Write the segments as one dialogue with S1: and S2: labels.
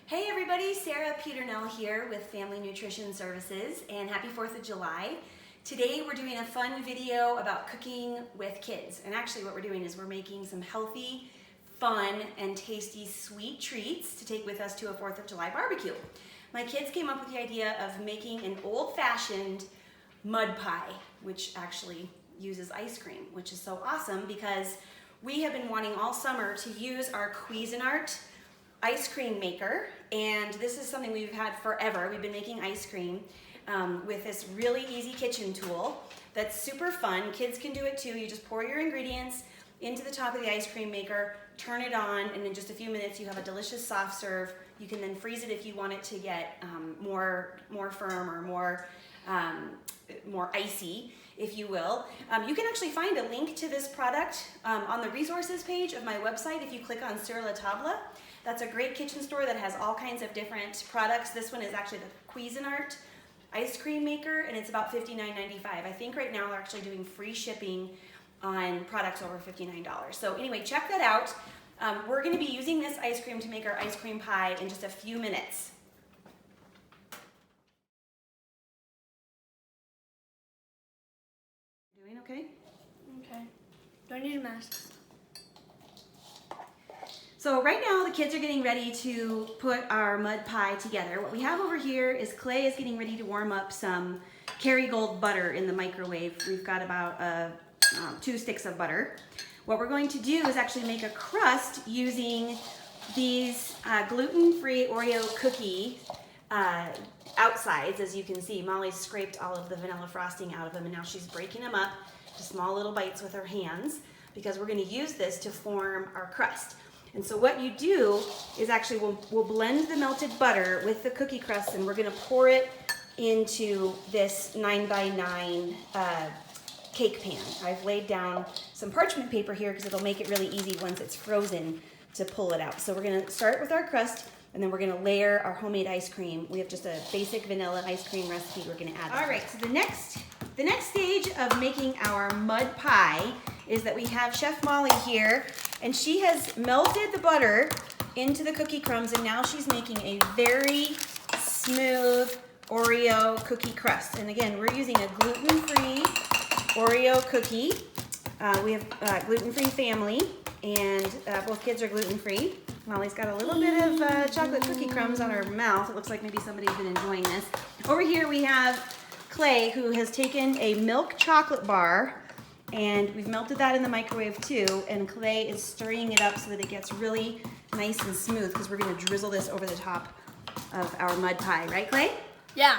S1: Hey everybody, Sara Peternell here with Family Nutrition Services, and happy 4th of July. Today we're doing a fun video about cooking with kids, and actually what we're doing is we're making some healthy, fun, and tasty sweet treats to take with us to a 4th of July barbecue. My kids came up with the idea of making an old-fashioned mud pie, which actually uses ice cream, which is so awesome because we have been wanting all summer to use our Cuisinart ice cream maker, and this is something we've had forever. We've been making ice cream with this really easy kitchen tool that's super fun. Kids can do it too. You just pour your ingredients into the top of the ice cream maker, turn it on, and in just a few minutes you have a delicious soft serve. You can then freeze it if you want it to get more firm or more icy, if you will. You can actually find a link to this product on the resources page of my website if you click on Sur La Table. That's a great kitchen store that has all kinds of different products. This one is actually the Cuisinart ice cream maker, and it's about $59.95. I think right now they're actually doing free shipping on products over $59. So anyway, check that out. We're going to be using this ice cream to make our ice cream pie in just a few minutes. Doing okay?
S2: Okay. Do I need a mask?
S1: So right now the kids are getting ready to put our mud pie together. What we have over here is Clay is getting ready to warm up some Kerrygold butter in the microwave. We've got about 2 sticks of butter. What we're going to do is actually make a crust using these gluten-free Oreo cookie outsides. As you can see, Molly's scraped all of the vanilla frosting out of them, and now she's breaking them up to small little bites with her hands because we're going to use this to form our crust. And so what you do is actually we'll blend the melted butter with the cookie crust, and we're going to pour it into this 9x9 cake pan. I've laid down some parchment paper here because it'll make it really easy once it's frozen to pull it out. So we're going to start with our crust, and then we're going to layer our homemade ice cream. We have just a basic vanilla ice cream recipe we're going to add. All right, so the next stage of making our mud pie is that we have Chef Molly here, and she has melted the butter into the cookie crumbs, and now she's making a very smooth Oreo cookie crust. And again, we're using a gluten-free Oreo cookie. We have gluten-free family, and both kids are gluten-free. Molly's got a little bit of chocolate cookie crumbs on her mouth. It looks like maybe somebody's been enjoying this. Over here we have Clay, who has taken a milk chocolate bar, and we've melted that in the microwave too, and Clay is stirring it up so that it gets really nice and smooth because we're going to drizzle this over the top of our mud pie. Right, Clay?
S2: Yeah.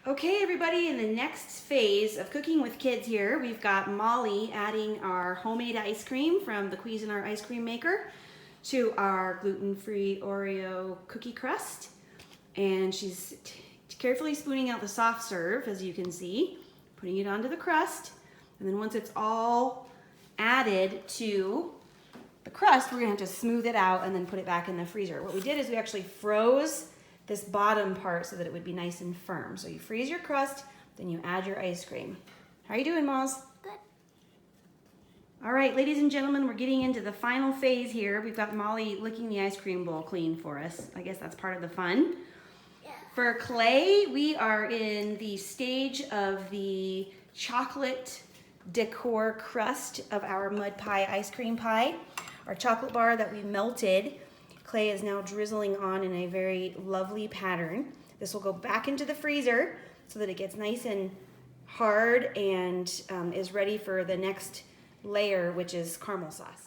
S1: Okay, everybody, in the next phase of cooking with kids here, we've got Molly adding our homemade ice cream from the Cuisinart ice cream maker to our gluten-free Oreo cookie crust. And she's carefully spooning out the soft serve, as you can see, putting it onto the crust. And then once it's all added to the crust, we're gonna have to smooth it out and then put it back in the freezer. What we did is we actually froze this bottom part so that it would be nice and firm. So you freeze your crust, then you add your ice cream. How are you doing, Moz?
S2: Good.
S1: All right, ladies and gentlemen, we're getting into the final phase here. We've got Molly licking the ice cream bowl clean for us. I guess that's part of the fun.
S2: Yeah.
S1: For Clay, we are in the stage of the chocolate decor crust of our mud pie ice cream pie. Our chocolate bar that we melted, Clay is now drizzling on in a very lovely pattern. This will go back into the freezer so that it gets nice and hard and is ready for the next layer, which is caramel sauce.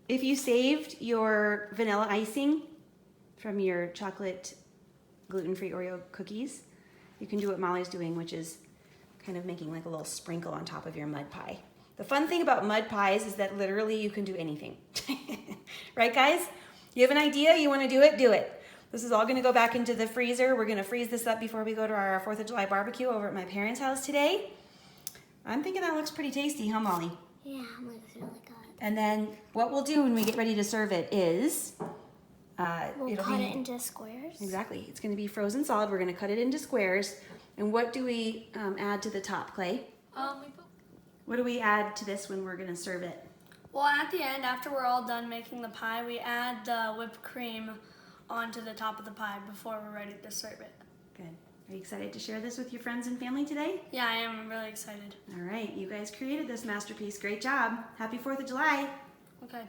S1: If you saved your vanilla icing from your chocolate gluten-free Oreo cookies, you can do what Molly's doing, which is kind of making like a little sprinkle on top of your mud pie. The fun thing about mud pies is that literally you can do anything. Right, guys? You have an idea, you want to do it, do it. This is all going to go back into the freezer. We're going to freeze this up before we go to our 4th of July barbecue over at my parents' house today. I'm thinking that looks pretty tasty, huh, Molly?
S2: Yeah, it looks really good.
S1: And then what we'll do when we get ready to serve it is
S2: We'll cut it into squares.
S1: Exactly. It's going to be frozen solid. We're going to cut it into squares. And what do we add to the top, Clay? What do we add to this when we're going to serve it?
S2: Well, at the end, after we're all done making the pie, we add the whipped cream
S3: onto the top of the pie before we're ready to serve it.
S1: Good. Are you excited to share this with your friends and family today?
S3: Yeah, I am. I'm really excited.
S1: All right, you guys created this masterpiece. Great job. Happy 4th of July.
S3: Okay.